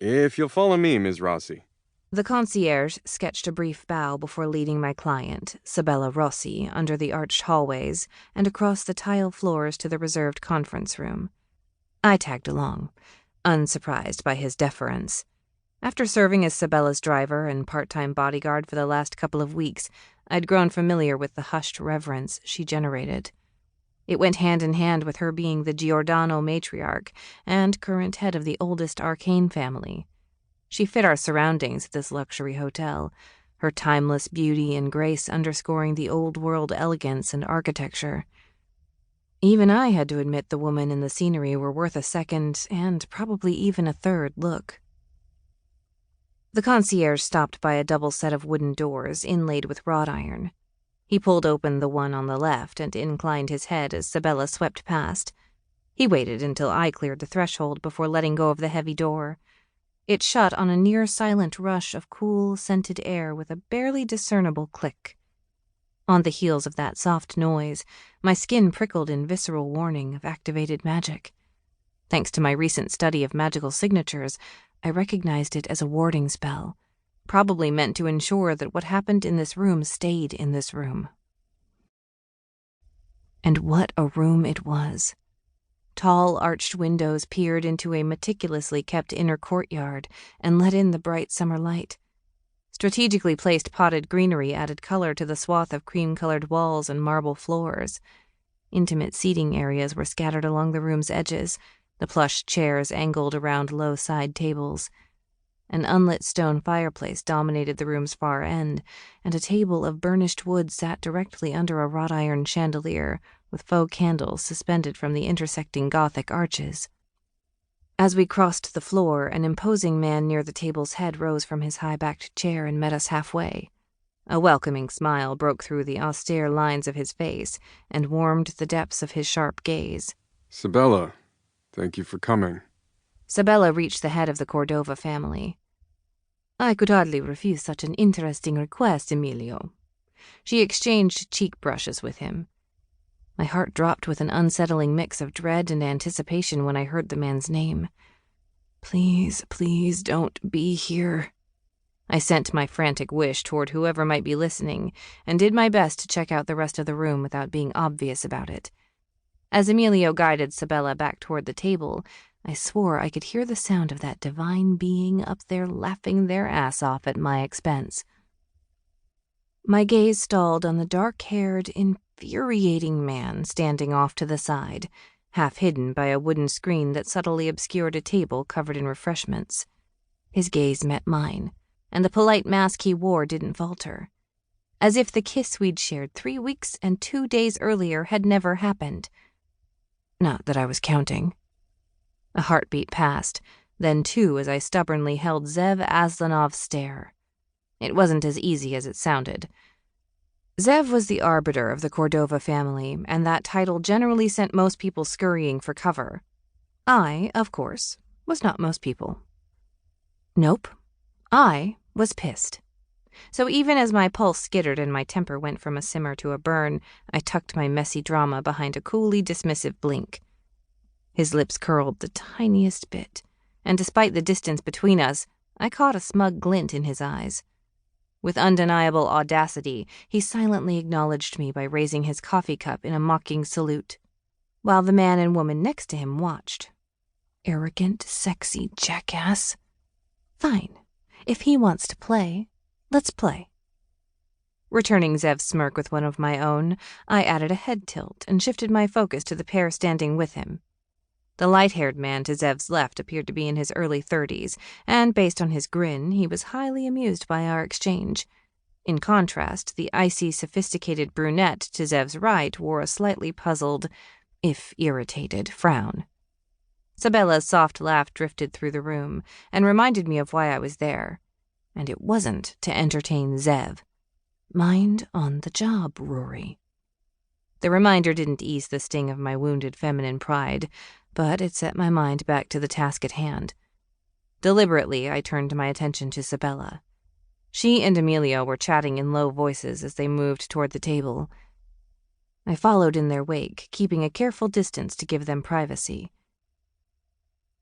If you'll follow me, Ms. Rossi. The concierge sketched a brief bow before leading my client, Sabella Rossi, under the arched hallways and across the tile floors to the reserved conference room. I tagged along, unsurprised by his deference. After serving as Sabella's driver and part-time bodyguard for the last couple of weeks, I'd grown familiar with the hushed reverence she generated. It went hand in hand with her being the Giordano matriarch and current head of the oldest Arcane family. She fit our surroundings at this luxury hotel, her timeless beauty and grace underscoring the old-world elegance and architecture. Even I had to admit the woman and the scenery were worth a second and probably even a third look. The concierge stopped by a double set of wooden doors inlaid with wrought iron. He pulled open the one on the left and inclined his head as Sabella swept past. He waited until I cleared the threshold before letting go of the heavy door. It shut on a near-silent rush of cool, scented air with a barely discernible click. On the heels of that soft noise, my skin prickled in visceral warning of activated magic. Thanks to my recent study of magical signatures, I recognized it as a warding spell, probably meant to ensure that what happened in this room stayed in this room. And what a room it was. Tall, arched windows peered into a meticulously kept inner courtyard and let in the bright summer light. Strategically placed potted greenery added color to the swath of cream-colored walls and marble floors. Intimate seating areas were scattered along the room's edges, the plush chairs angled around low side tables. An unlit stone fireplace dominated the room's far end, and a table of burnished wood sat directly under a wrought iron chandelier with faux candles suspended from the intersecting Gothic arches. As we crossed the floor, an imposing man near the table's head rose from his high-backed chair and met us halfway. A welcoming smile broke through the austere lines of his face and warmed the depths of his sharp gaze. Sabella, thank you for coming. Sabella reached the head of the Cordova family. I could hardly refuse such an interesting request, Emilio. She exchanged cheek brushes with him. My heart dropped with an unsettling mix of dread and anticipation when I heard the man's name. Please, please don't be here. I sent my frantic wish toward whoever might be listening and did my best to check out the rest of the room without being obvious about it. As Emilio guided Sabella back toward the table, I swore I could hear the sound of that divine being up there laughing their ass off at my expense. My gaze stalled on the dark-haired, infuriating man standing off to the side, half hidden by a wooden screen that subtly obscured a table covered in refreshments. His gaze met mine, and the polite mask he wore didn't falter. As if the kiss we'd shared 3 weeks and 2 days earlier had never happened. Not that I was counting. A heartbeat passed, then 2 as I stubbornly held Zev Aslanov's stare. It wasn't as easy as it sounded. Zev was the arbiter of the Cordova family, and that title generally sent most people scurrying for cover. I, of course, was not most people. Nope. I was pissed. So even as my pulse skittered and my temper went from a simmer to a burn, I tucked my messy drama behind a coolly dismissive blink. His lips curled the tiniest bit, and despite the distance between us, I caught a smug glint in his eyes. With undeniable audacity, he silently acknowledged me by raising his coffee cup in a mocking salute, while the man and woman next to him watched. Arrogant, sexy jackass. Fine. If he wants to play, let's play. Returning Zev's smirk with one of my own, I added a head tilt and shifted my focus to the pair standing with him. The light-haired man to Zev's left appeared to be in his early 30s, and based on his grin, he was highly amused by our exchange. In contrast, the icy, sophisticated brunette to Zev's right wore a slightly puzzled, if irritated, frown. Sabella's soft laugh drifted through the room and reminded me of why I was there. And it wasn't to entertain Zev. Mind on the job, Rory. The reminder didn't ease the sting of my wounded feminine pride, but it set my mind back to the task at hand. Deliberately, I turned my attention to Sabella. She and Emilio were chatting in low voices as they moved toward the table. I followed in their wake, keeping a careful distance to give them privacy.